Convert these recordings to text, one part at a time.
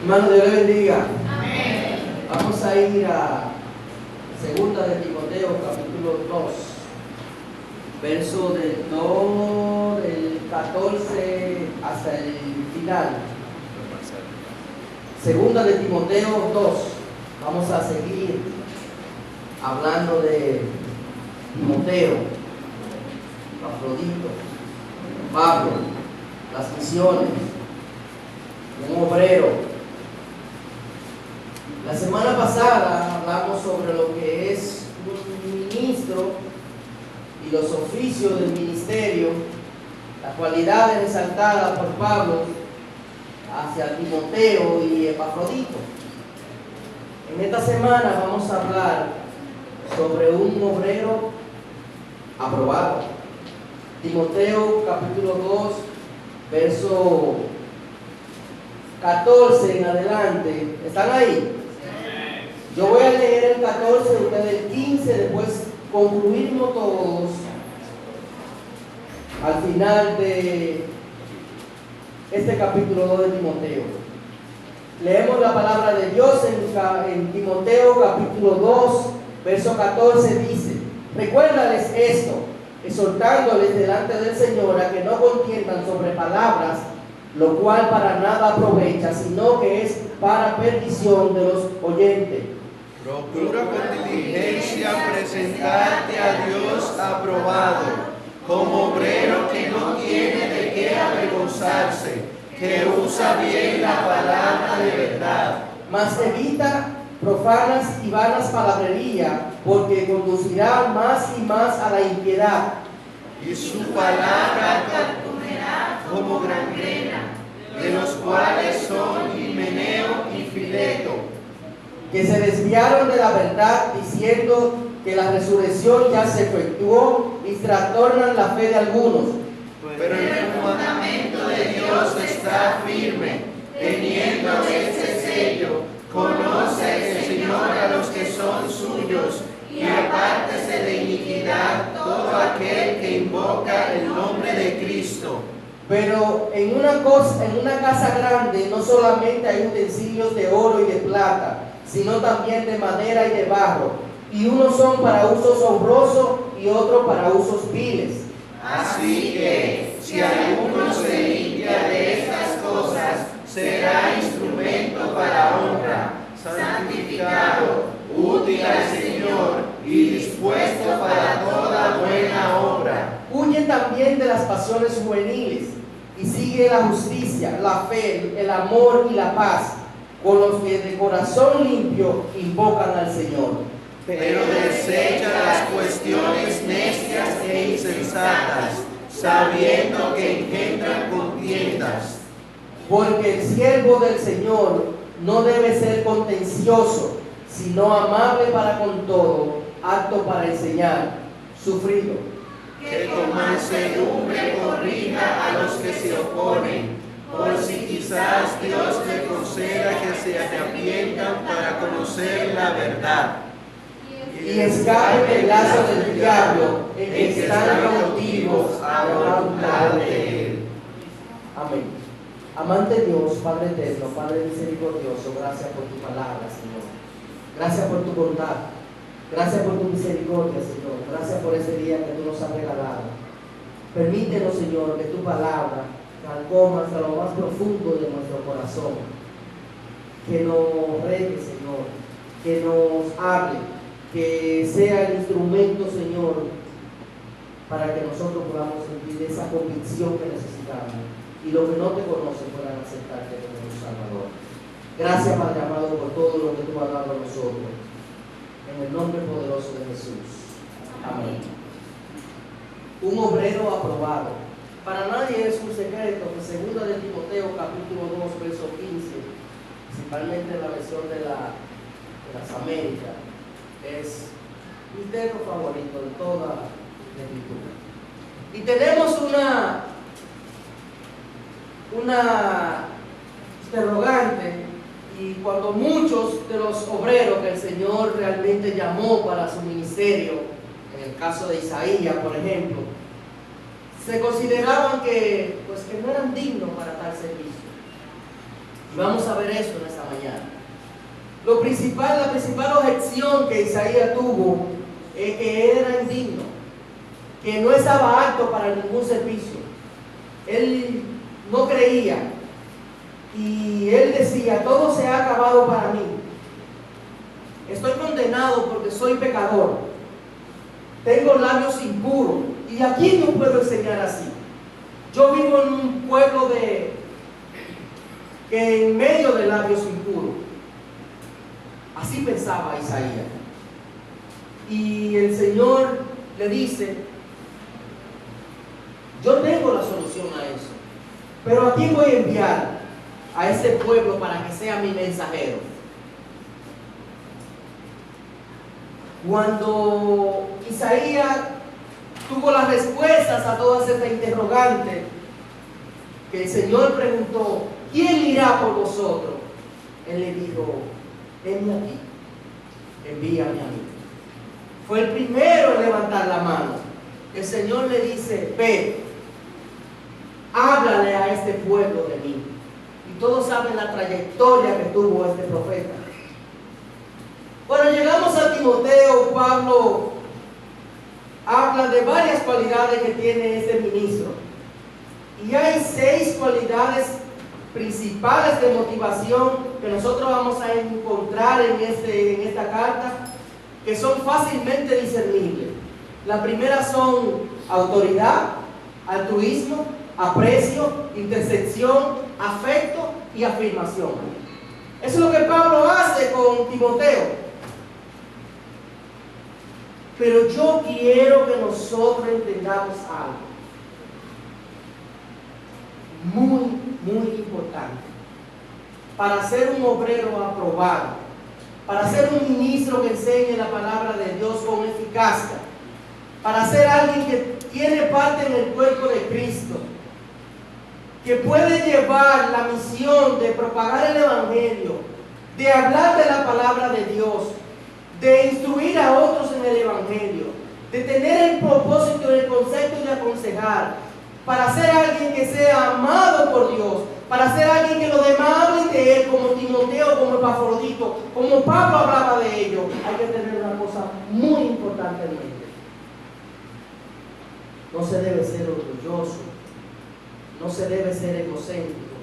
Hermano, Dios le bendiga. Amén. Vamos a ir a 2 de Timoteo, capítulo 2, verso del 14 hasta el final. 2 de Timoteo 2. Vamos a seguir hablando de Timoteo, Afrodito, Pablo, las misiones, un obrero. La semana pasada hablamos sobre lo que es un ministro y los oficios del ministerio, las cualidades resaltadas por Pablo hacia Timoteo y Epafrodito. En esta semana vamos a hablar sobre un obrero aprobado. Timoteo capítulo 2, verso 14 en adelante. ¿Están ahí? Yo voy a leer el 14, ustedes el 15, después concluimos todos al final de este capítulo 2 de Timoteo. Leemos la palabra de Dios en Timoteo capítulo 2, verso 14, dice: recuérdales esto, exhortándoles delante del Señor a que no contiendan sobre palabras, lo cual para nada aprovecha, sino que es para perdición de los oyentes. Procura con diligencia presentarte a Dios aprobado, como obrero que no tiene de qué avergonzarse, que usa bien la palabra de verdad. Mas evita profanas y vanas palabrerías, porque conducirá más y más a la impiedad. Y su palabra consumirá como gangrena, de los cuales son Himeneo y Fileto, que se desviaron de la verdad, diciendo que la resurrección ya se efectuó, y trastornan la fe de algunos. pero el fundamento de Dios está firme, teniendo ese sello. Conoce el Señor a los que son suyos, y apártese de iniquidad todo aquel que invoca el nombre de Cristo. Pero en una casa grande no solamente hay utensilios de oro y de plata, sino también de madera y de barro, y unos son para usos honrosos y otros para usos viles. Así que, si alguno se limpia de estas cosas, será instrumento para honra, santificado, útil al Señor y dispuesto para toda buena obra. Huye también de las pasiones juveniles y sigue la justicia, la fe, el amor y la paz, con los que de corazón limpio invocan al Señor. Pero desecha las cuestiones necias e insensatas, sabiendo que engendran contiendas. Porque el siervo del Señor no debe ser contencioso, sino amable para con todo, apto para enseñar, sufrido, Que con mansedumbre corrija a los que se oponen, por si quizás Dios le conceda que se arrepientan para conocer la verdad. y escape del lazo del diablo en que están cautivos a la voluntad de Él. Amén. Amante Dios, Padre eterno, Padre misericordioso, gracias por tu palabra, Señor. Gracias por tu bondad. Gracias por tu misericordia, Señor. Gracias por ese día que tú nos has regalado. Permítenos, Señor, que tu palabra calcoma hasta lo más profundo de nuestro corazón. Que nos regue, Señor. Que nos hable. Que sea el instrumento, Señor, para que nosotros podamos sentir esa convicción que necesitamos. Y los que no te conocen puedan aceptarte como tu Salvador. Gracias, Padre amado, por todo lo que tú has dado a nosotros. En el nombre poderoso de Jesús. Amén. Un obrero aprobado. Para nadie es un secreto que 2 de Timoteo capítulo 2, verso 15, principalmente en la versión de las Américas, es mi texto favorito de toda la Escritura. Y tenemos una interrogante. Y cuando muchos de los obreros que el Señor realmente llamó para su ministerio, en el caso de Isaías, por ejemplo, se consideraban que no eran dignos para tal servicio. Y vamos a ver eso en esta mañana. La principal objeción que Isaías tuvo es que él era indigno, que no estaba apto para ningún servicio. Él no creía y él decía: todo se ha acabado para mí. Estoy condenado porque soy pecador. Tengo labios impuros. ¿Y a quién yo puedo enseñar así? Yo vivo en un pueblo que en medio de labios impuros. Así pensaba Isaías. Y el Señor le dice: yo tengo la solución a eso. Pero ¿a quién voy a enviar? A ese pueblo para que sea mi mensajero. Cuando Isaías tuvo las respuestas a todas estas interrogantes, que el Señor preguntó: ¿quién irá por vosotros? Él le dijo: heme aquí, envíame a mí. Fue el primero en levantar la mano. El Señor le dice: ve, háblale a este pueblo de mí. Y todos saben la trayectoria que tuvo este profeta. Cuando llegamos a Timoteo, Pablo habla de varias cualidades que tiene este ministro. Y hay 6 cualidades principales de motivación que nosotros vamos a encontrar en esta carta, que son fácilmente discernibles. La primera son autoridad, altruismo, aprecio, intersección, afecto y afirmación. Eso es lo que Pablo hace con Timoteo. Pero yo quiero que nosotros entendamos algo muy, muy importante. Para ser un obrero aprobado, para ser un ministro que enseñe la palabra de Dios con eficacia, para ser alguien que tiene parte en el cuerpo de Cristo, que puede llevar la misión de propagar el Evangelio, de hablar de la palabra de Dios, de instruir a otros en el Evangelio, de tener el propósito y el concepto de aconsejar, para ser alguien que sea amado por Dios, para ser alguien que los demás hablen de él, como Timoteo, como Epafrodito, como Pablo hablaba de ello. Hay que tener una cosa muy importante en mente: no se debe ser orgulloso, no se debe ser egocéntrico,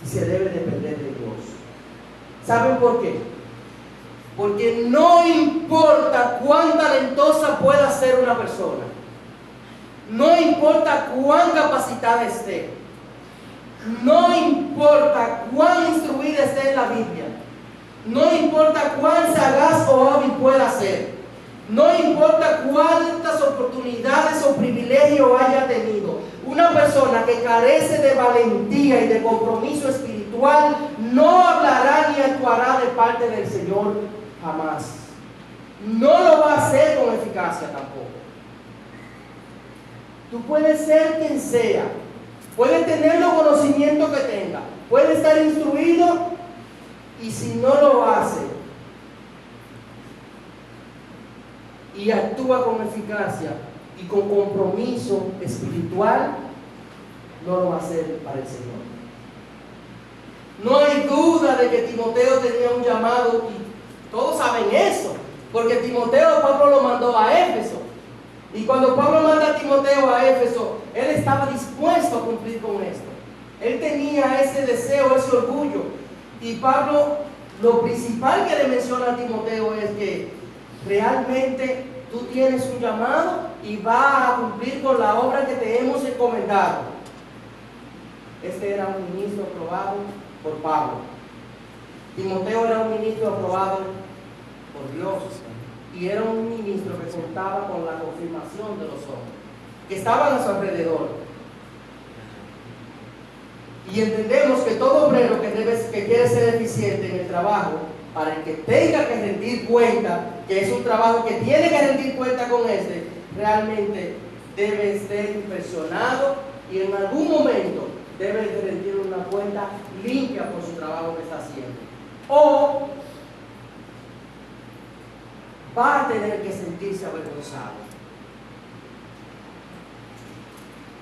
y se debe depender de Dios. ¿Saben por qué? Porque no importa cuán talentosa pueda ser una persona, no importa cuán capacitada esté, no importa cuán instruida esté en la Biblia, no importa cuán sagaz o hábil pueda ser, no importa cuántas oportunidades o privilegios haya tenido, una persona que carece de valentía y de compromiso espiritual no hablará ni actuará de parte del Señor jamás. No lo va a hacer con eficacia tampoco. Tú puedes ser quien sea, puedes tener los conocimientos que tenga, puedes estar instruido, y si no lo hace y actúa con eficacia y con compromiso espiritual, no lo va a hacer para el Señor. No hay duda de que Timoteo tenía un llamado, y todos saben eso, porque Timoteo, Pablo lo mandó a Éfeso. Y cuando Pablo manda a Timoteo a Éfeso, él estaba dispuesto a cumplir con esto. Él tenía ese deseo, ese orgullo. Y Pablo, lo principal que le menciona a Timoteo es que realmente tú tienes un llamado y vas a cumplir con la obra que te hemos encomendado. Este era un ministro aprobado por Pablo. Timoteo era un ministro aprobado por Dios. Y era un ministro que contaba con la confirmación de los hombres que estaban a su alrededor. Y entendemos que todo obrero que quiere ser eficiente en el trabajo, para el que tenga que rendir cuenta, que es un trabajo que tiene que rendir cuenta con este, realmente debe ser impresionado y en algún momento debe de rendir una cuenta limpia por su trabajo que está haciendo. O va a tener que sentirse avergonzado.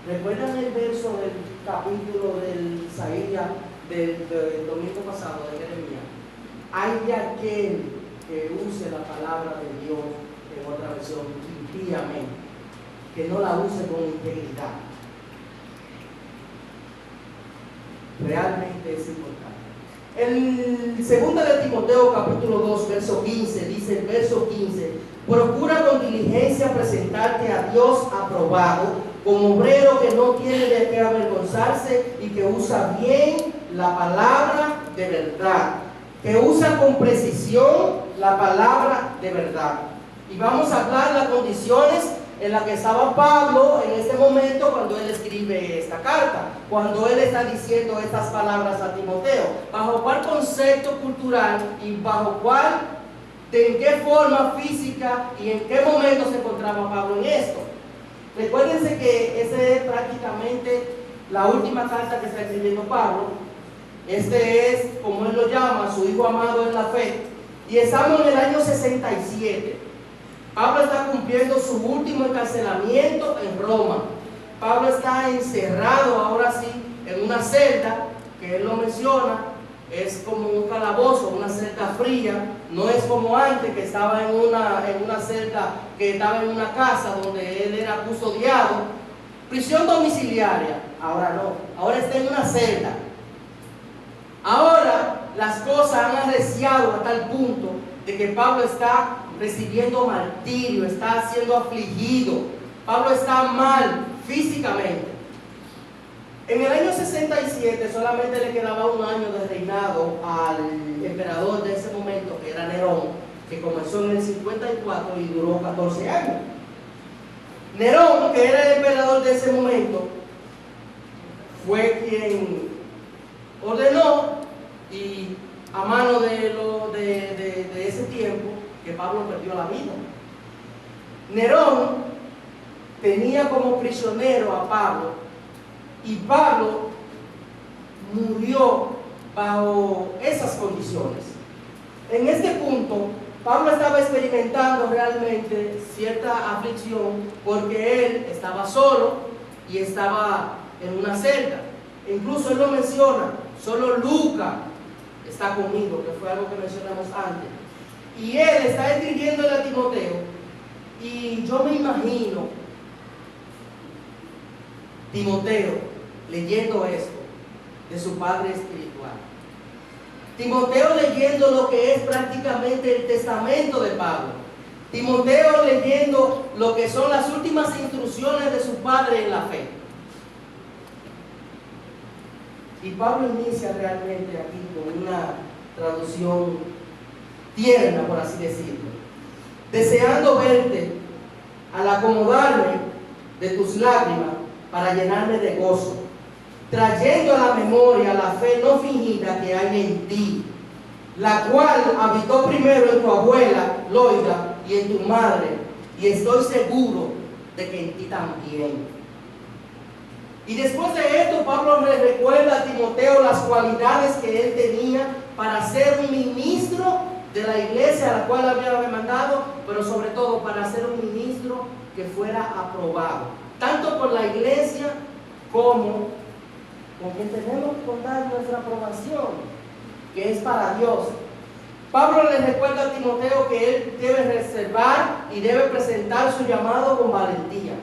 ¿Recuerdan el verso del capítulo del Isaías del domingo pasado de Jeremías, hay de aquel que use la palabra de Dios, en otra versión, impíamente, que no la use con integridad. Realmente es importante. El 2 de Timoteo capítulo 2 verso 15 dice el verso 15: procura con diligencia presentarte a Dios aprobado, como obrero que no tiene de qué avergonzarse y que usa bien la palabra de verdad, que usa con precisión la palabra de verdad. Y vamos a hablar de las condiciones en las que estaba Pablo en este momento cuando él escribe esta carta, cuando él está diciendo estas palabras a Timoteo. ¿Bajo cuál concepto cultural y bajo cuál, en qué forma física y en qué momento se encontraba Pablo en esto? Recuérdense que esa es prácticamente la última carta que está escribiendo Pablo. Este es, como él lo llama, su hijo amado en la fe. Y estamos en el año 67. Pablo está cumpliendo su último encarcelamiento en Roma. Pablo está encerrado ahora sí en una celda, que él lo menciona, es como un calabozo, una celda fría. No es como antes, que estaba en una celda, que estaba en una casa donde él era custodiado. Prisión domiciliaria. Ahora no, ahora está en una celda. Ahora las cosas han arreciado a tal punto de que Pablo está recibiendo martirio, está siendo afligido. Pablo está mal físicamente. En el año 67 solamente le quedaba un año de reinado al emperador de ese momento, que era Nerón, que comenzó en el 54 y duró 14 años. Nerón, que era el emperador de ese momento, fue quien ordenó, y a mano de ese tiempo, que Pablo perdió la vida. Nerón tenía como prisionero a Pablo, y Pablo murió bajo esas condiciones. En este punto, Pablo estaba experimentando realmente cierta aflicción, porque él estaba solo y estaba en una celda. Incluso él lo menciona: solo Lucas está conmigo, que fue algo que mencionamos antes. Y él está escribiéndole a Timoteo, y yo me imagino Timoteo leyendo esto de su padre espiritual. Timoteo leyendo lo que es prácticamente el testamento de Pablo. Timoteo leyendo lo que son las últimas instrucciones de su padre en la fe. Y Pablo inicia realmente aquí con una traducción tierna, por así decirlo: deseando verte, al acomodarme de tus lágrimas para llenarme de gozo, trayendo a la memoria la fe no fingida que hay en ti, la cual habitó primero en tu abuela Loida y en tu madre, y estoy seguro de que en ti también. Y después de esto, Pablo le recuerda a Timoteo las cualidades que él tenía para ser un ministro de la iglesia a la cual había demandado, pero sobre todo para ser un ministro que fuera aprobado, tanto por la iglesia como con quien tenemos que contar nuestra aprobación, que es para Dios. Pablo le recuerda a Timoteo que él debe reservar y debe presentar su llamado con valentía.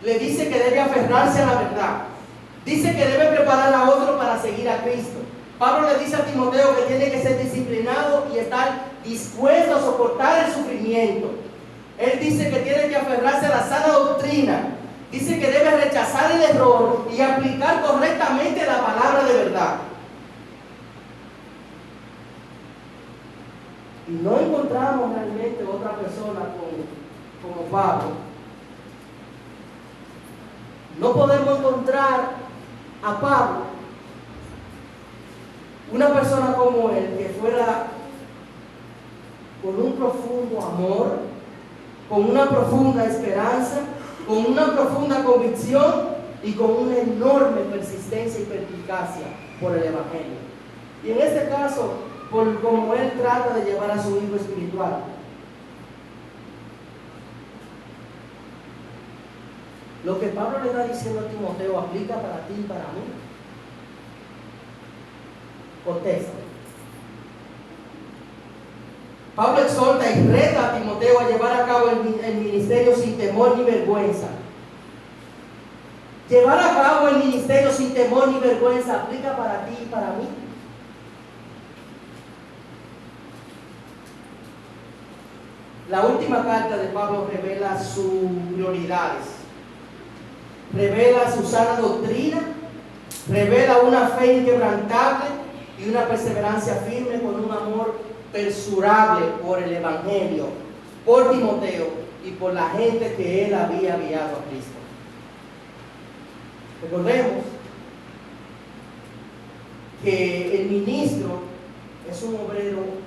Le dice que debe aferrarse a la verdad. Dice que debe preparar a otro para seguir a Cristo. Pablo le dice a Timoteo que tiene que ser disciplinado y estar dispuesto a soportar el sufrimiento. Él dice que tiene que aferrarse a la sana doctrina. Dice que debe rechazar el error y aplicar correctamente la palabra de verdad. Y no encontramos realmente otra persona como Pablo. No podemos encontrar a Pablo, una persona como él, que fuera con un profundo amor, con una profunda esperanza, con una profunda convicción y con una enorme persistencia y perspicacia por el Evangelio. Y en este caso, por cómo él trata de llevar a su hijo espiritual. Lo que Pablo le está diciendo a Timoteo aplica para ti y para mí. contesta. Pablo exhorta y reta a Timoteo a llevar a cabo el ministerio sin temor ni vergüenza. Llevar a cabo el ministerio sin temor ni vergüenza aplica para ti y para mí. La última carta de Pablo revela sus prioridades, revela su sana doctrina, revela una fe inquebrantable y una perseverancia firme con un amor persurable por el Evangelio, por Timoteo y por la gente que él había enviado a Cristo. Recordemos que el ministro es un obrero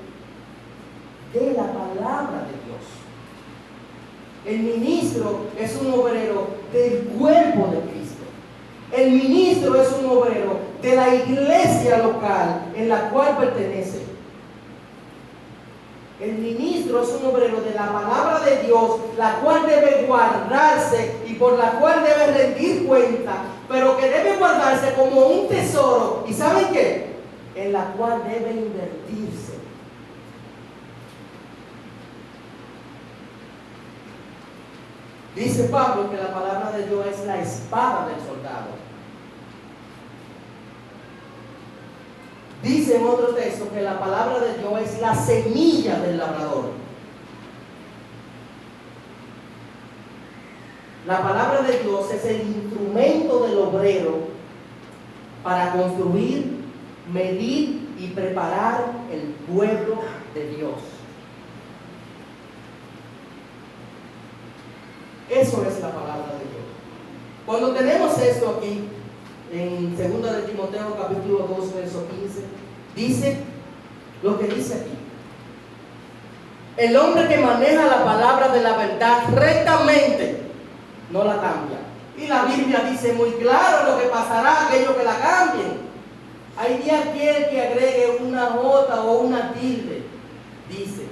de la palabra de Dios. El ministro es un obrero del cuerpo de Cristo. El ministro es un obrero de la iglesia local en la cual pertenece. El ministro es un obrero de la palabra de Dios, la cual debe guardarse y por la cual debe rendir cuenta, pero que debe guardarse como un tesoro. ¿Y saben qué? En la cual debe invertirse. Dice Pablo que la palabra de Dios es la espada del soldado. Dice en otro texto que la palabra de Dios es la semilla del labrador. La palabra de Dios es el instrumento del obrero para construir, medir y preparar el pueblo de Dios. Eso es la palabra de Dios. Cuando tenemos esto aquí, en 2 de Timoteo capítulo 2, verso 15, dice lo que dice aquí. El hombre que maneja la palabra de la verdad rectamente, no la cambia. Y la Biblia dice muy claro lo que pasará a aquellos que la cambien. Hay de aquel que agregue una J o una tilde, dice.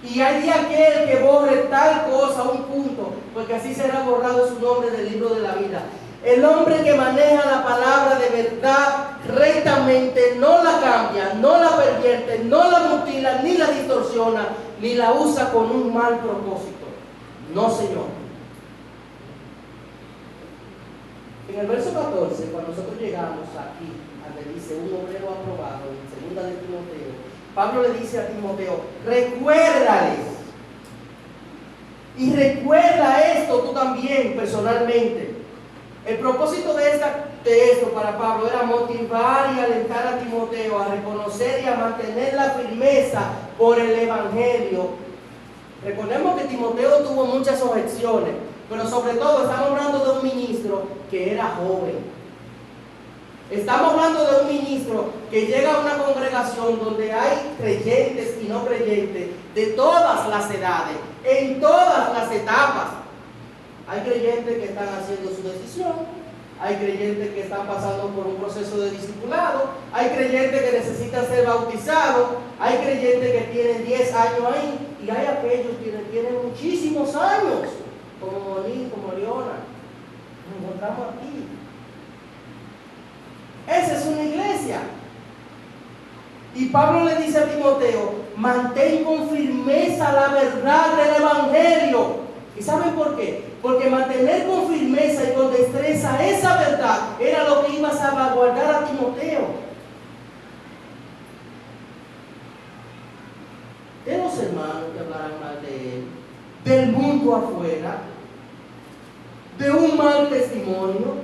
Y hay de aquel que borre tal cosa, un punto, porque así será borrado su nombre del libro de la vida. El hombre que maneja la palabra de verdad rectamente no la cambia, no la pervierte, no la mutila, ni la distorsiona, ni la usa con un mal propósito. No, Señor. En el verso 14, cuando nosotros llegamos aquí, donde dice un obrero aprobado, en 2 de Timoteo, Pablo le dice a Timoteo, recuérdales. Y recuerda esto tú también personalmente. El propósito de esto para Pablo era motivar y alentar a Timoteo a reconocer y a mantener la firmeza por el Evangelio. Recordemos que Timoteo tuvo muchas objeciones, pero sobre todo estamos hablando de un ministro que era joven. Estamos hablando de un ministro que llega a una congregación donde hay creyentes y no creyentes de todas las edades, en todas las etapas. Hay creyentes que están haciendo su decisión, hay creyentes que están pasando por un proceso de discipulado, hay creyentes que necesitan ser bautizados, hay creyentes que tienen 10 años ahí y hay aquellos que tienen muchísimos años, como Monín, como Leona. Nos encontramos aquí. Esa es una iglesia. Y Pablo le dice a Timoteo, mantén con firmeza la verdad del Evangelio. ¿Y saben por qué? Porque mantener con firmeza y con destreza esa verdad era lo que iba a salvaguardar a Timoteo de los hermanos que hablaran mal de él, del mundo afuera, de un mal testimonio,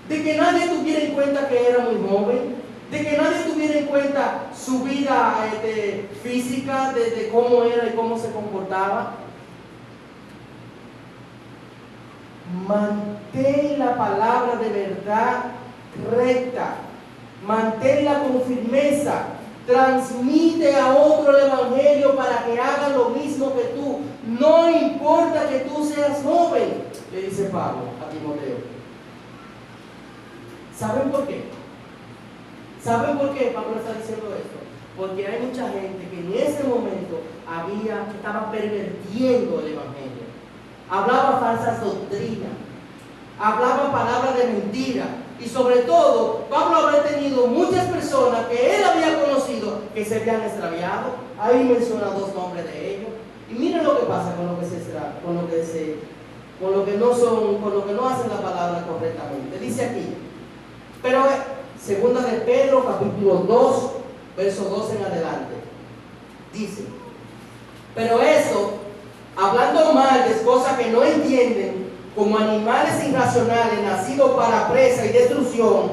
de que nadie tuviera en cuenta que era muy joven, de que nadie tuviera en cuenta su vida física, de cómo era y cómo se comportaba. Mantén la palabra de verdad recta, manténla con firmeza, transmite a otro el Evangelio para que haga lo mismo que tú, no importa que tú seas joven, le dice Pablo a Timoteo. ¿Saben por qué? ¿Saben por qué Pablo está diciendo esto? Porque hay mucha gente que en ese momento estaba pervirtiendo el Evangelio. Hablaba falsas doctrinas, hablaba palabras de mentira y sobre todo Pablo había tenido muchas personas se han extraviado. Ahí menciona 2 nombres de ellos. Y miren lo que pasa con lo que no hacen la palabra correctamente. Dice aquí, pero segunda de Pedro, capítulo 2, verso 2 en adelante. Dice, pero eso, hablando mal de cosas que no entienden, como animales irracionales nacidos para presa y destrucción,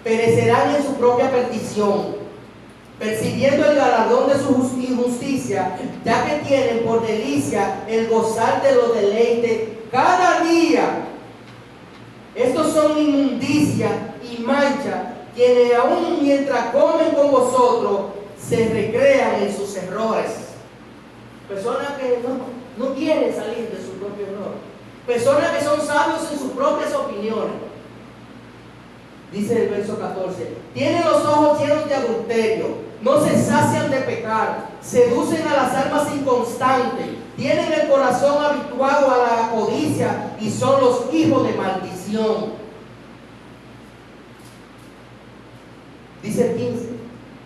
perecerán en su propia perdición, percibiendo el galardón de su injusticia, ya que tienen por delicia el gozar de los deleites cada día. Estos son inmundicia y mancha, quienes aún mientras comen con vosotros se recrean en sus errores. Personas que no quieren salir de su propio error. Personas que son sabios en sus propias opiniones. Dice el verso 14, tienen los ojos llenos de adulterio, no se sacian de pecar, seducen a las almas inconstantes, tienen el corazón habituado a la codicia y son los hijos de maldición. Dice el 15,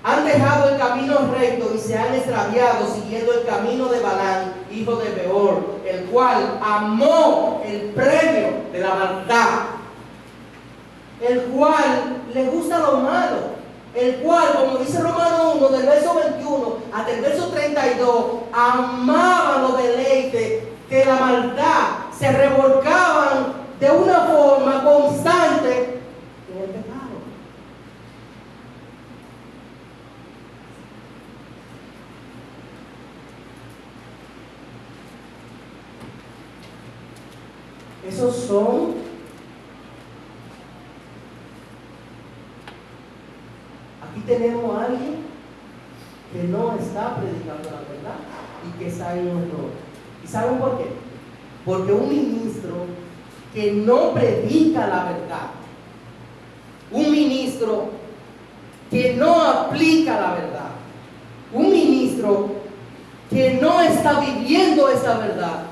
han dejado el camino recto y se han extraviado siguiendo el camino de Balán, hijo de Beor, el cual amó el premio de la maldad, el cual le gusta lo malo, el cual, como dice Romanos 1, del verso 21 hasta el verso 32, amaba los deleites de la maldad, se revolcaban de una forma constante en el pecado. Esos son aquí tenemos a alguien que no está predicando la verdad y que está en un error. ¿Y saben por qué? Porque un ministro que no predica la verdad, un ministro que no aplica la verdad, un ministro que no está viviendo esta verdad,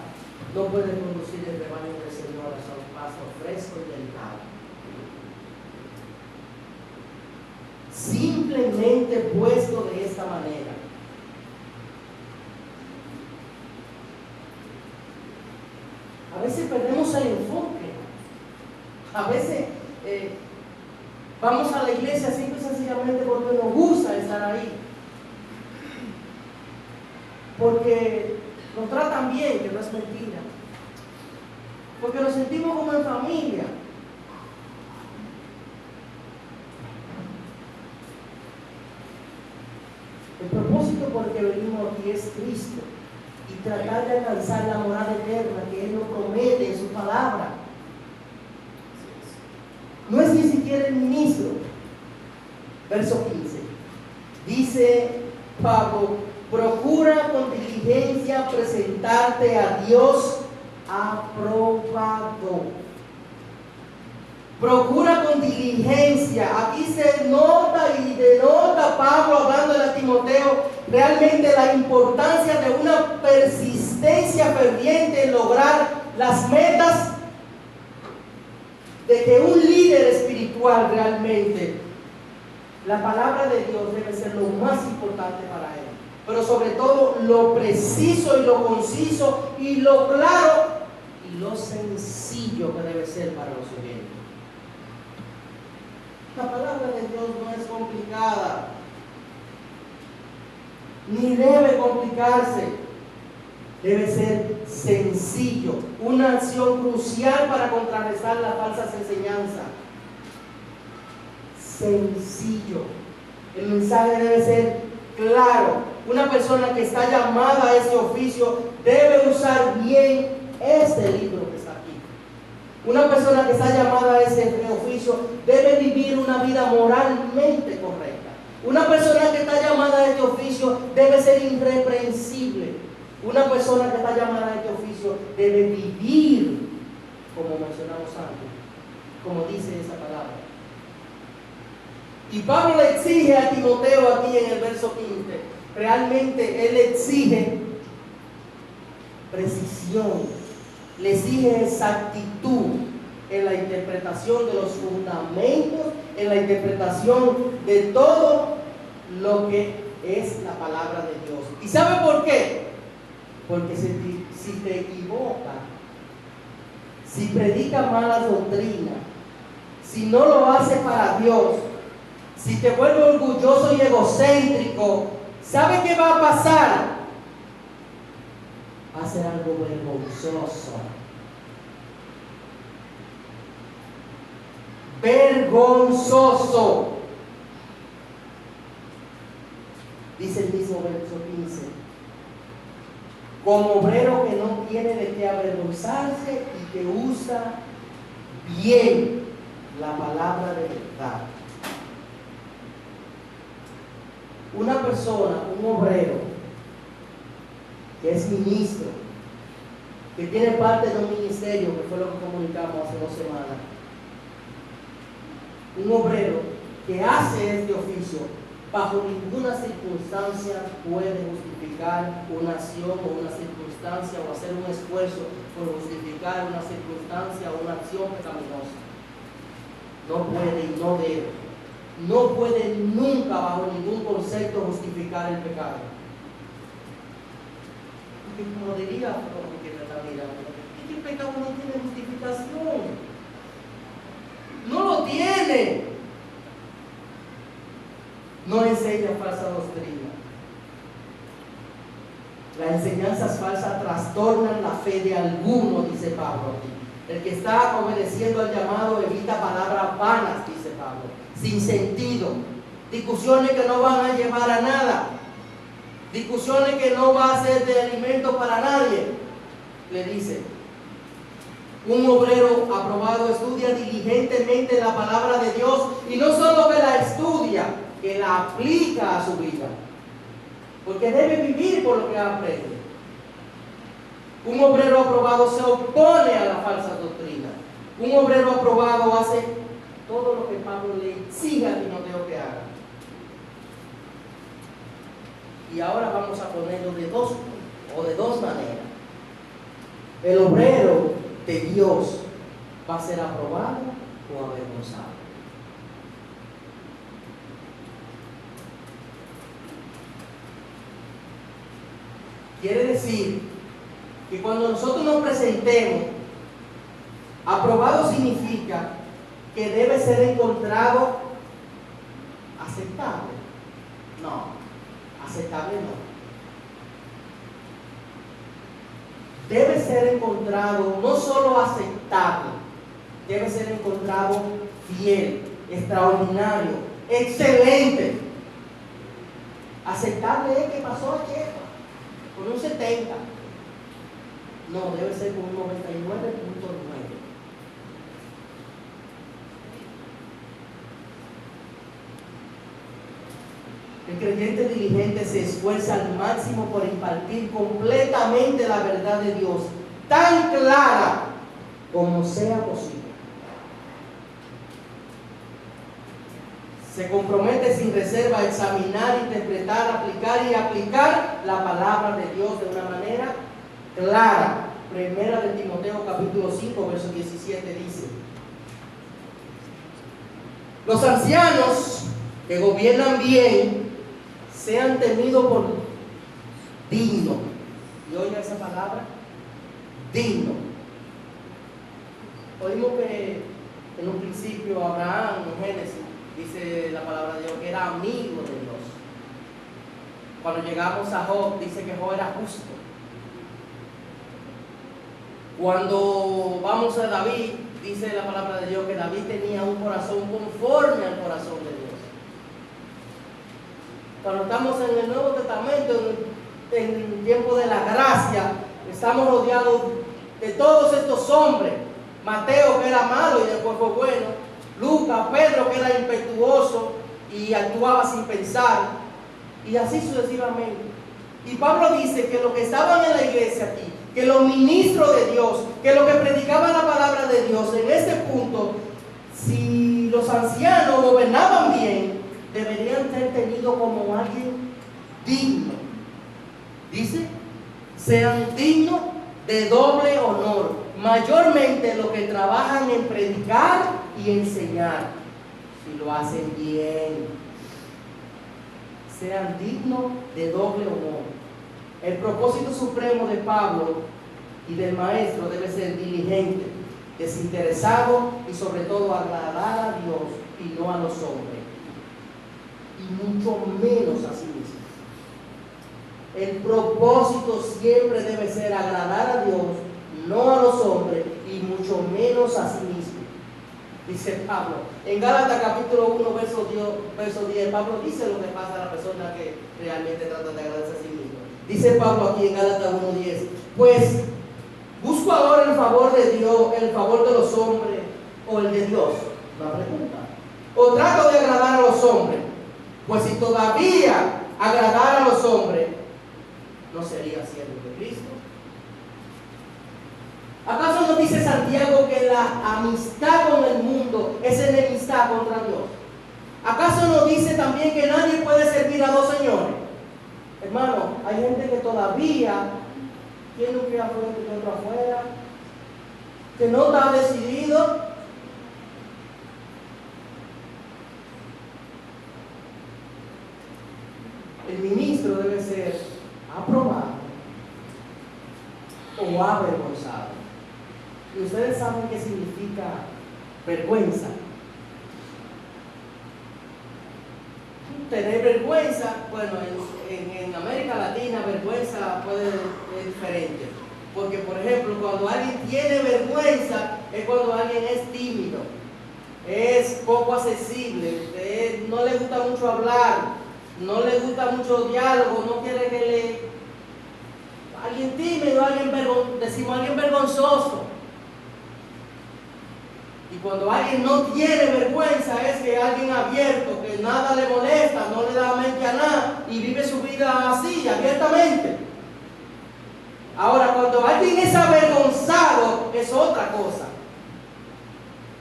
no puede conducir el rebaño del Señor a un pasto fresco y delicado. Simplemente puesto de esta manera. A veces perdemos el enfoque. A veces vamos a la iglesia simple y sencillamente porque nos gusta estar ahí. Porque nos tratan bien, que no es mentira. Porque nos sentimos como en familia. El propósito por el que venimos aquí es Cristo y tratar de alcanzar la morada eterna que Él nos promete en su palabra. No es ni siquiera el ministro. Verso 15. Dice Pablo, procura con diligencia presentarte a Dios aprobado. Procura con diligencia. Aquí se nota y denota Pablo hablando a Timoteo realmente la importancia de una persistencia ferviente en lograr las metas de que un líder espiritual realmente, la palabra de Dios debe ser lo más importante para él, pero sobre todo lo preciso y lo conciso y lo claro y lo sencillo que debe ser para los oyentes. La palabra de Dios no es complicada, ni debe complicarse. Debe ser sencillo, una acción crucial para contrarrestar las falsas enseñanzas. Sencillo. El mensaje debe ser claro. Una persona que está llamada a ese oficio debe usar bien este libro que está aquí. Una persona que está llamada a ese oficio debe vivir una vida moralmente correcta. Una persona que está llamada a este oficio debe ser irreprensible. Una persona que está llamada a este oficio debe vivir, como mencionamos antes, como dice esa palabra. Y Pablo le exige a Timoteo aquí en el verso 15, realmente él exige precisión, le exige exactitud en la interpretación de los fundamentos, en la interpretación de todo lo que es la palabra de Dios. ¿Y sabe por qué? Porque si te equivocas, si predica malas doctrinas, si no lo hace para Dios, si te vuelve orgulloso y egocéntrico, ¿sabe qué va a pasar? Va a ser algo vergonzoso. Vergonzoso. Dice el mismo verso 15. Como obrero que no tiene de qué avergonzarse y que usa bien la palabra de verdad. Una persona, un obrero, que es ministro, que tiene parte de un ministerio, que fue lo que comunicamos hace 2 semanas, un obrero que hace este oficio, bajo ninguna circunstancia puede justificar una acción o una circunstancia o hacer un esfuerzo por justificar una circunstancia o una acción pecaminosa. No puede y no debe. No puede nunca bajo ningún concepto justificar el pecado. Porque como diría que me está mirando, es que el pecado no tiene justificación. No lo tiene. No enseña falsa doctrina. Las enseñanzas falsas trastornan la fe de alguno, dice Pablo. El que está obedeciendo al llamado evita palabras vanas, dice Pablo, sin sentido, discusiones que no van a llevar a nada, discusiones que no va a ser de alimento para nadie. Le dice: un obrero aprobado estudia diligentemente la palabra de Dios, y no solo que la estudia, que la aplica a su vida, porque debe vivir por lo que aprende. Un obrero aprobado se opone a la falsa doctrina. Un obrero aprobado hace todo lo que Pablo le exige a Timoteo que haga. Y ahora vamos a ponerlo de dos maneras. El obrero de Dios va a ser aprobado o avergonzado. Quiere decir que cuando nosotros nos presentemos, aprobado significa que debe ser encontrado aceptable. No, aceptable no. Debe ser encontrado no solo aceptable, debe ser encontrado fiel, extraordinario, excelente. Aceptable es que pasó ayer con un 70. No, debe ser con un 99.9. El creyente diligente se esfuerza al máximo por impartir completamente la verdad de Dios, tan clara como sea posible. Se compromete sin reserva a examinar, interpretar, aplicar la palabra de Dios de una manera clara. Primera de Timoteo capítulo 5 verso 17 dice: los ancianos que gobiernan bien sean tenidos por digno. ¿Y oiga esa palabra? Digno. Oímos que en un principio Abraham, en Génesis, dice la palabra de Dios que era amigo de Dios. Cuando llegamos a Job, dice que Job era justo. Cuando vamos a David, dice la palabra de Dios que David tenía un corazón conforme al corazón de Dios. Cuando estamos en el Nuevo Testamento, en el tiempo de la gracia, estamos rodeados de todos estos hombres. Mateo, que era malo y después fue bueno. Lucas, Pedro, que era impetuoso y actuaba sin pensar. Y así sucesivamente. Y Pablo dice que los que estaban en la iglesia aquí, que los ministros de Dios, que los que predicaban la palabra de Dios, en este punto, si los ancianos gobernaban bien, deberían ser tenidos como alguien digno. Dice, sean dignos de doble honor, mayormente los que trabajan en predicar y enseñar, si lo hacen bien. sean dignos de doble honor. El propósito supremo de Pablo y del maestro debe ser diligente, desinteresado y sobre todo agradar a Dios y no a los hombres, y mucho menos a sí mismo. El propósito siempre debe ser agradar a Dios, no a los hombres y mucho menos a sí mismo. Dice Pablo, en Gálatas capítulo 1, verso 10, Pablo dice lo que pasa a la persona que realmente trata de agradarse a sí mismo. Dice Pablo aquí en Gálatas 1:10, pues, ¿busco ahora el favor de Dios, el favor de los hombres o el de Dios? La pregunta. ¿O trato de agradar a los hombres? Pues si todavía agradar a los hombres, no sería siervo de Cristo. ¿Acaso no dice Santiago que la amistad con el mundo es enemistad contra Dios? ¿Acaso no dice también que nadie puede servir a dos señores? Hermano, hay gente que todavía tiene un pie afuera y otro afuera, que no está decidido. El ministro debe ser aprobado o avergonzado. Y ustedes saben qué significa vergüenza. Tener vergüenza, bueno, en América Latina vergüenza puede ser diferente. Porque, por ejemplo, cuando alguien tiene vergüenza es cuando alguien es tímido, es poco accesible, no le gusta mucho hablar, no le gusta mucho diálogo, no quiere que alguien tímido, decimos alguien vergonzoso. Y cuando alguien no tiene vergüenza es que alguien abierto, que nada le molesta, no le da mente a nada y vive su vida así, abiertamente. Ahora, cuando alguien es avergonzado es otra cosa.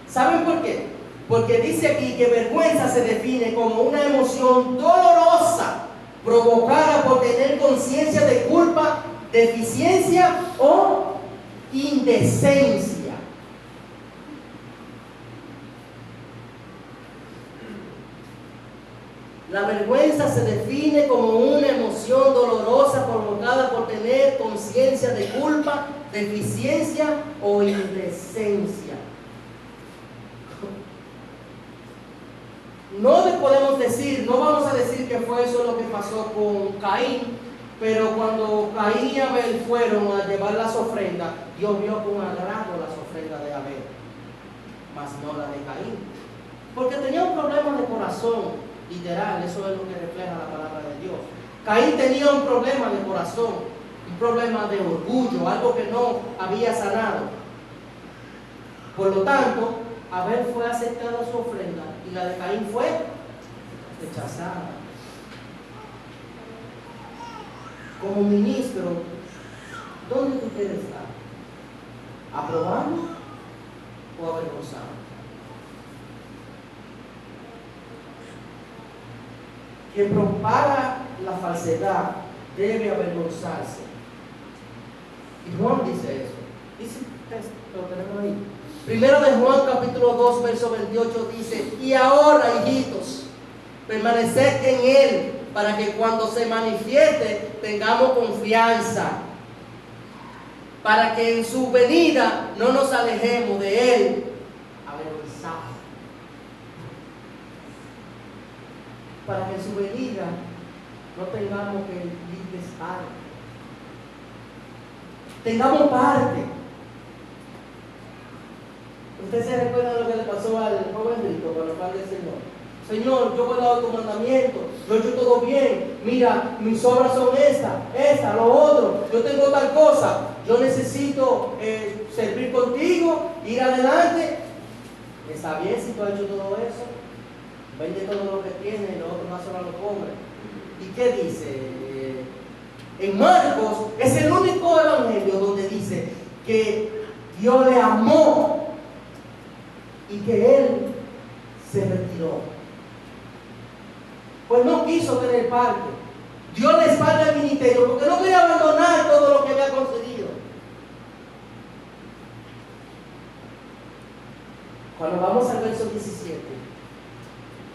¿Saben por qué? Porque dice aquí que vergüenza se define como una emoción dolorosa provocada por tener conciencia de culpa, deficiencia o indecencia. La vergüenza se define como una emoción dolorosa provocada por tener conciencia de culpa, deficiencia o indecencia. No le podemos decir, no vamos a decir que fue eso lo que pasó con Caín, pero cuando Caín y Abel fueron a llevar las ofrendas, Dios vio con agrado las ofrendas de Abel, mas no la de Caín, porque tenía un problema de corazón. Literal, eso es lo que refleja la palabra de Dios. Caín tenía un problema de corazón, un problema de orgullo, algo que no había sanado. Por lo tanto, Abel fue aceptada su ofrenda y la de Caín fue rechazada. Como ministro, ¿dónde tú quieres estar? ¿Aprobado o avergonzado? Quien propaga la falsedad debe avergonzarse. Y Juan dice eso. Dice, lo tenemos ahí. Primero de Juan capítulo 2 verso 28 dice, y ahora, hijitos, permaneced en Él, para que cuando se manifieste tengamos confianza, para que en su venida no nos alejemos de Él avergonzados. Para que en su venida no tengamos que disparar. Tengamos parte. Usted se recuerda lo que le pasó al joven rico cuando fue del Señor. Señor, yo he dado tu mandamiento, yo he hecho todo bien. Mira, mis obras son esta, lo otro. Yo tengo tal cosa. Yo necesito servir contigo, ir adelante. Está bien si tú has hecho todo eso. Vende todo lo que tiene y lo otro más solo a los pobres. ¿Y qué dice? En Marcos es el único evangelio donde dice que Dios le amó y que Él se retiró. Pues no quiso tener parte. Dio la espalda al ministerio porque no quería abandonar todo lo que había conseguido. Cuando vamos al verso 17,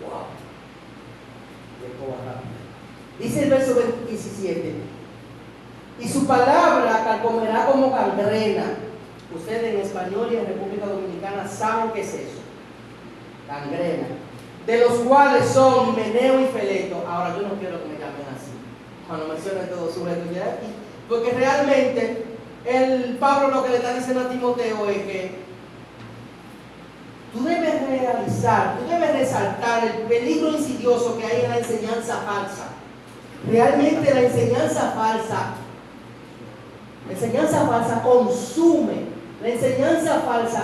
wow, llegó rápido. Dice el verso 17: y su palabra carcomerá como gangrena. Ustedes en español y en República Dominicana saben qué es eso. Gangrena. De los cuales son Himeneo y Fileto. Ahora yo no quiero que me llamen así cuando mencionen todo su reto aquí, porque realmente el Pablo lo que le está diciendo a Timoteo es que tú debes realizar, tú debes resaltar el peligro insidioso que hay en la enseñanza falsa. Realmente la enseñanza falsa consume, la enseñanza falsa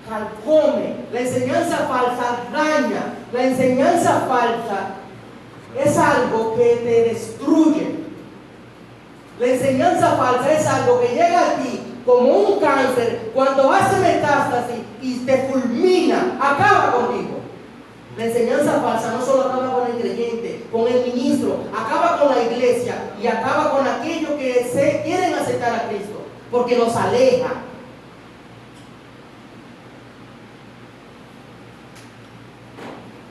carcome, la enseñanza falsa daña, la enseñanza falsa es algo que te destruye. La enseñanza falsa es algo que llega a ti como un cáncer cuando hace metástasis y te fulmina, acaba contigo. La enseñanza falsa no solo acaba con el creyente, con el ministro, acaba con la iglesia y acaba con aquellos que quieren aceptar a Cristo, porque los aleja.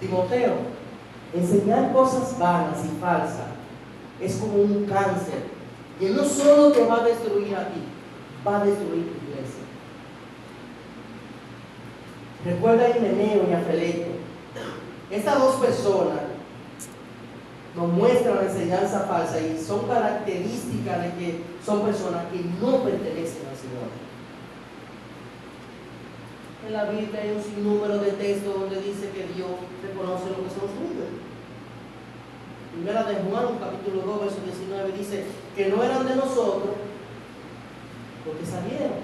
Timoteo, enseñar cosas vanas y falsas es como un cáncer que no solo te va a destruir a ti, va a destruir tu iglesia. Recuerda a Himeneo y a Fileto. Estas dos personas nos muestran la enseñanza falsa y son características de que son personas que no pertenecen al Señor. En la Biblia hay un sinnúmero de textos donde dice que Dios reconoce lo que son suyos. Primera de Juan, capítulo 2, verso 19, dice que no eran de nosotros porque salieron,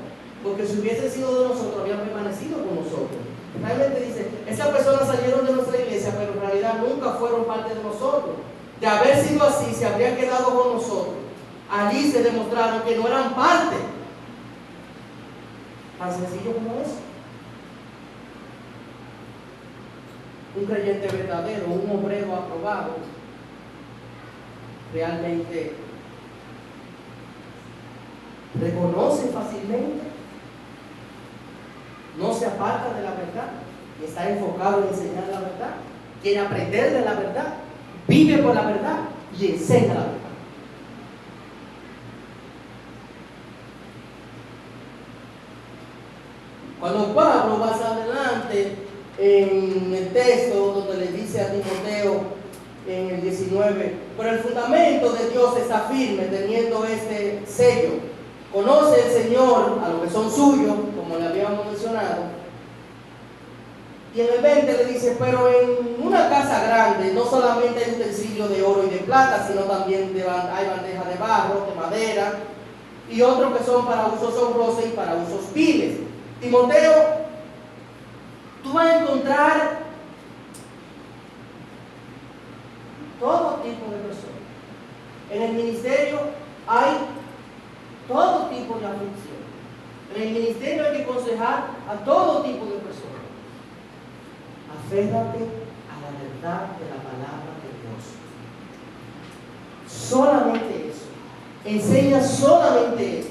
porque si hubiesen sido de nosotros habían permanecido con nosotros. Realmente dice, esas personas salieron de nuestra iglesia, pero en realidad nunca fueron parte de nosotros. De haber sido así, se habrían quedado con nosotros. Allí se demostraron que no eran parte. Tan sencillo como eso. Un creyente verdadero, un obrero aprobado, realmente reconoce fácilmente, no se aparta de la verdad y está enfocado en enseñar la verdad, quiere aprender de la verdad, vive por la verdad y enseña la verdad. Cuando Pablo más adelante en el texto donde le dice a Timoteo en el 19, pero el fundamento de Dios está firme teniendo este sello. Conoce el Señor a los que son suyos, como le habíamos mencionado. Y en el 20 le dice, pero en una casa grande no solamente hay utensilios de oro y de plata, sino también hay bandejas de barro, de madera, y otros que son para usos honrosos y para usos viles. Timoteo, tú vas a encontrar todo tipo de personas. En el ministerio hay todo tipo de aflicción. En el ministerio hay que aconsejar a todo tipo de personas. Aférrate a la verdad de la palabra de Dios. Solamente eso. Enseña solamente eso.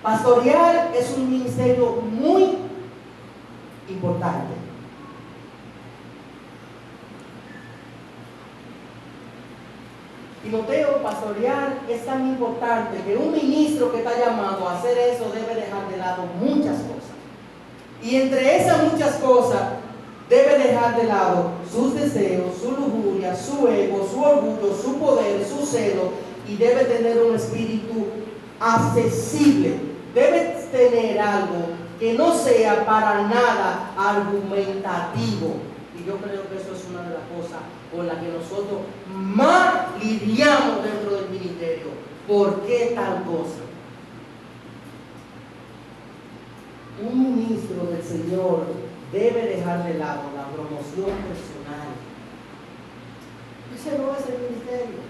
Pastorear es un ministerio muy importante. Timoteo, pastorear es tan importante que un ministro que está llamado a hacer eso debe dejar de lado muchas cosas. Y entre esas muchas cosas debe dejar de lado sus deseos, su lujuria, su ego, su orgullo, su poder, su celo, y debe tener un espíritu accesible. Debe tener algo que no sea para nada argumentativo. Y yo creo que eso es una de las cosas con las que nosotros más lidiamos dentro del ministerio. ¿Por qué tal cosa? Un ministro del Señor debe dejar de lado la promoción personal. Ese no es el ministerio.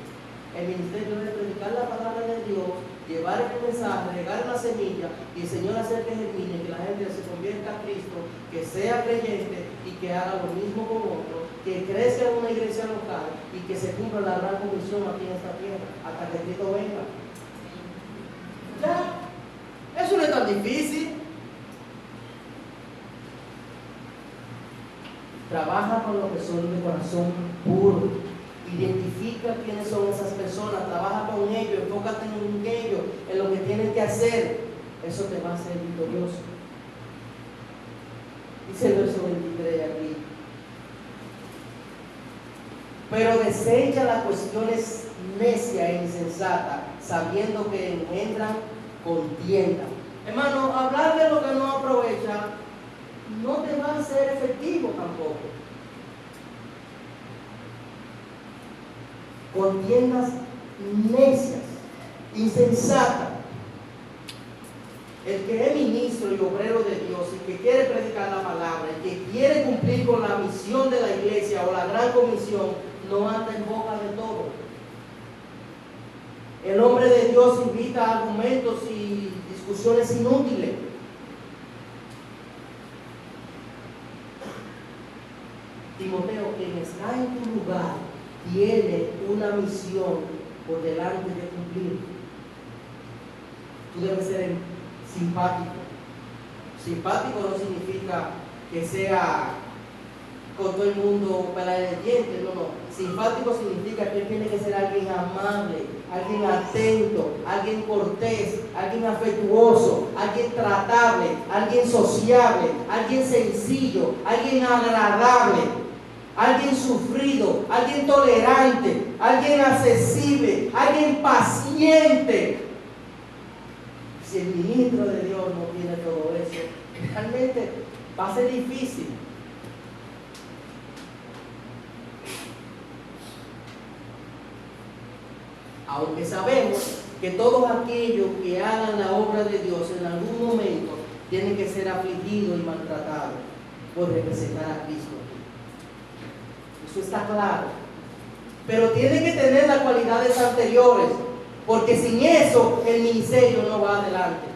El ministerio debe predicar la palabra de Dios, llevar el mensaje, regar la semilla y el Señor hacer que germine, que la gente se convierta a Cristo, que sea creyente y que haga lo mismo con otros, que crezca en una iglesia local y que se cumpla la gran comisión aquí en esta tierra hasta que Cristo venga. Ya, eso no es tan difícil. Trabaja con los que son de corazón puro, identifica Identifica quiénes son esas personas, trabaja con ellos, enfócate en ellos, en lo que tienen que hacer. Eso te va a hacer victorioso. Dice el verso 23 aquí. Pero desecha las cuestiones necias e insensatas, sabiendo que engendran contienda. Hermano, hablar de lo que no aprovecha no te va a ser efectivo tampoco. Contiendas necias, insensatas. El que es ministro y obrero de Dios y que quiere predicar la palabra y que quiere cumplir con la misión de la iglesia o la gran comisión, no anda en boca de todo. El hombre de Dios invita argumentos y discusiones inútiles. Timoteo, quien está en tu lugar, tiene una misión por delante de cumplir. Tú debes ser simpático. Simpático no significa que sea con todo el mundo para el diente, no. Simpático significa que tiene que ser alguien amable, alguien atento, alguien cortés, alguien afectuoso, alguien tratable, alguien sociable, alguien sencillo, alguien agradable, alguien sufrido, alguien tolerante, alguien accesible, alguien paciente. Si el ministro de Dios no tiene todo eso, realmente va a ser difícil. Aunque sabemos que todos aquellos que hagan la obra de Dios en algún momento tienen que ser afligidos y maltratados por representar a Cristo. Eso está claro. Pero tienen que tener las cualidades anteriores, porque sin eso el ministerio no va adelante.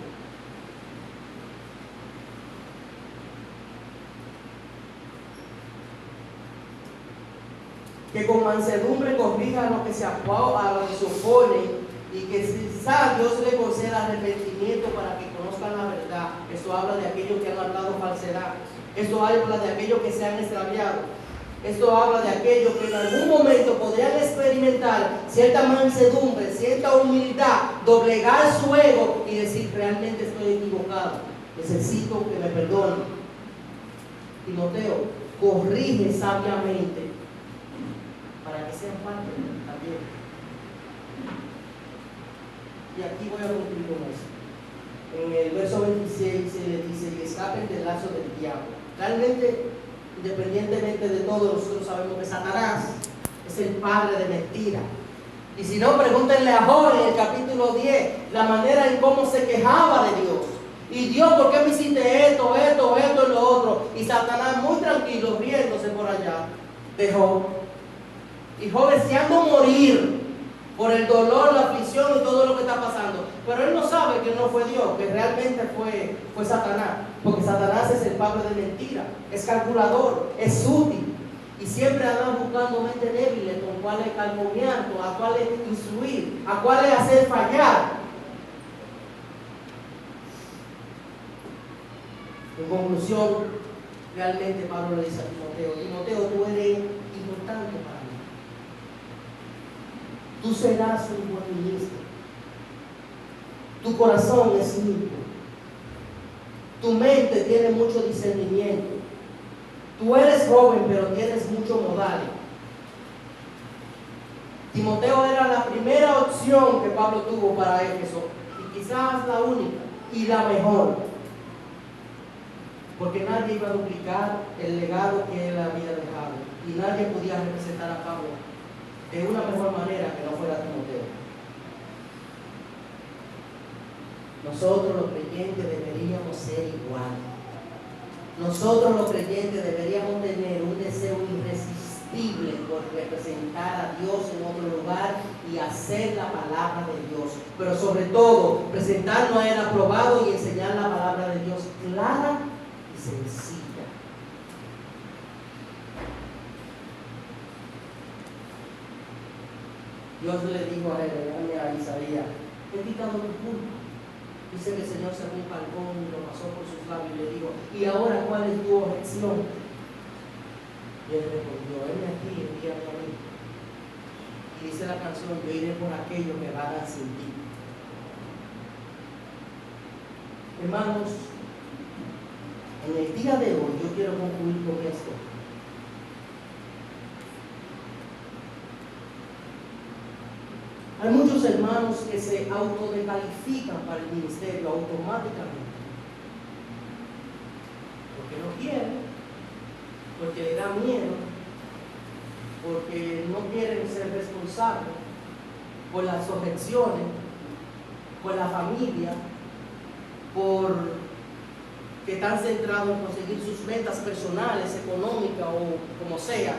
Que con mansedumbre corrija a los que se oponen, y que quizás Dios le conceda arrepentimiento para que conozcan la verdad. Esto habla de aquellos que han hablado falsedad. Esto habla de aquellos que se han extraviado. Esto habla de aquellos que en algún momento podrían experimentar cierta mansedumbre, cierta humildad, doblegar su ego y decir: realmente estoy equivocado, necesito que me perdonen. Timoteo, corrige sabiamente para que sean parte también. Y aquí voy a concluir con eso. En el verso 26 se le dice que escapen del lazo del diablo. Realmente, independientemente de todo, nosotros sabemos que Satanás es el padre de mentira. Y si no, pregúntenle a Job en el capítulo 10 la manera en cómo se quejaba de Dios. Y Dios, ¿por qué me hiciste esto y lo otro? Y Satanás muy tranquilo, riéndose por allá de Job. Y Job deseando morir por el dolor, la aflicción y todo lo que está pasando. Pero él no sabe que no fue Dios, que realmente fue Satanás. Porque Satanás es el padre de mentira, es calculador, es útil. Y siempre anda buscando mentes débiles con cuales calumniar, a cuales instruir, a cuales hacer fallar. En conclusión, realmente Pablo le dice a Timoteo: Timoteo, tú eres importante para mí. Tú serás un buen ministro. Tu corazón es limpio. Tu mente tiene mucho discernimiento. Tú eres joven, pero tienes mucho modales. Timoteo era la primera opción que Pablo tuvo para Éfeso, y quizás la única y la mejor, porque nadie iba a duplicar el legado que él había dejado, y nadie podía representar a Pablo de una mejor manera que no fuera Timoteo. Nosotros los creyentes deberíamos ser iguales. Nosotros los creyentes deberíamos tener un deseo irresistible por representar a Dios en otro lugar y hacer la palabra de Dios. Pero sobre todo, presentarnos a Él aprobado y enseñar la palabra de Dios clara y sencilla. Dios le dijo a Jeremías, a Isaías: he quitado tu culpa. Dice que el Señor se cargó y lo pasó por sus labios y le dijo: ¿y ahora cuál es tu objeción? Y él respondió: venme aquí, envíame a mí. Dice la canción, yo iré por aquello que vagan sin ti. Hermanos, en el día de hoy yo quiero concluir con esto. Hay muchos hermanos que se autodecalifican para el ministerio automáticamente. Porque no quieren, porque le da miedo, porque no quieren ser responsables por las objeciones, por la familia, por que están centrados en conseguir sus metas personales, económicas o como sea.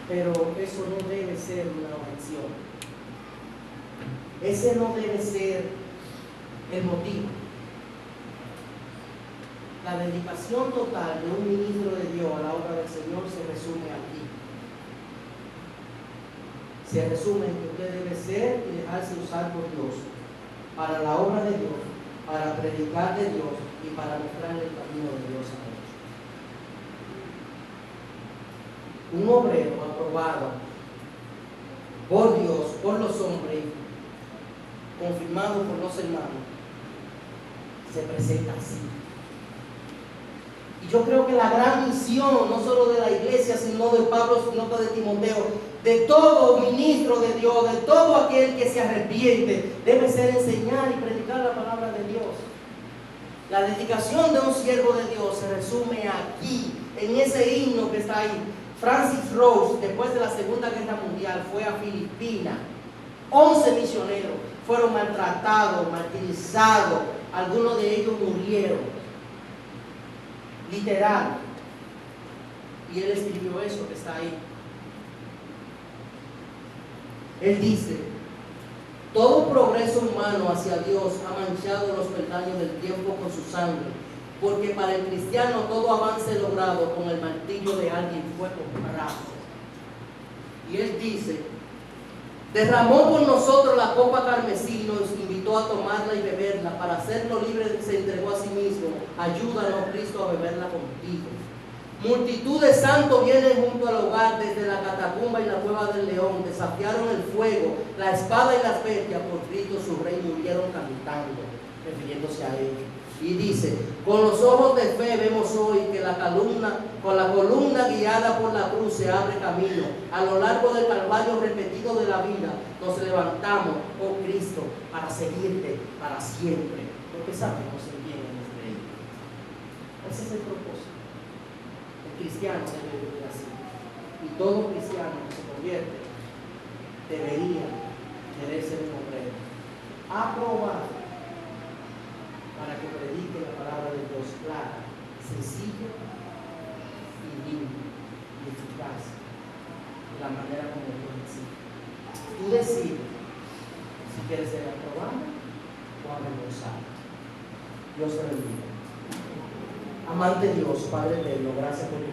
Pero eso no debe ser una objeción. Ese no debe ser el motivo. La dedicación total de un ministro de Dios a la obra del Señor se resume aquí. Se resume en que usted debe ser y dejarse usar por Dios para la obra de Dios, para predicar de Dios y para mostrar el camino de Dios a otros. Un obrero aprobado por Dios, por los hombres, confirmado por los hermanos, se presenta así. Y yo creo que la gran misión, no solo de la iglesia, sino de Pablo, sino de Timoteo, de todo ministro de Dios, de todo aquel que se arrepiente, debe ser enseñar y predicar la palabra de Dios. La dedicación de un siervo de Dios se resume aquí, en ese himno que está ahí. Francis Rose, después de la Segunda Guerra Mundial, fue a Filipinas. 11 misioneros fueron maltratados, martirizados, algunos de ellos murieron. Literal. Y él escribió eso que está ahí. Él dice: todo progreso humano hacia Dios ha manchado los peldaños del tiempo con su sangre, porque para el cristiano todo avance logrado con el martillo de alguien fue comprado. Y él dice: derramó por nosotros la copa carmesí, nos invitó a tomarla y beberla, para hacernos libres se entregó a sí mismo. Ayúdanos, Cristo, a beberla contigo. Multitud de santos vienen junto al hogar desde la catacumba y la cueva del león, desafiaron el fuego, la espada y las bestias, por Cristo su rey murieron cantando, refiriéndose a ellos. Y dice: con los ojos de fe vemos hoy que con la columna guiada por la cruz se abre camino. A lo largo del calvario repetido de la vida, nos levantamos, oh Cristo, para seguirte para siempre, porque sabemos el bien en nuestra vida. Ese es el propósito. El cristiano debe vivir así. Y todo cristiano que se convierte debería querer ser un obrero aprobado para que predique la palabra de Dios clara, sencilla y limpia y eficaz, de la manera como Dios exige. Tú decides si quieres ser aprobado o avergonzado. Dios te bendiga. Amante Dios, Padre eterno, gracias por tu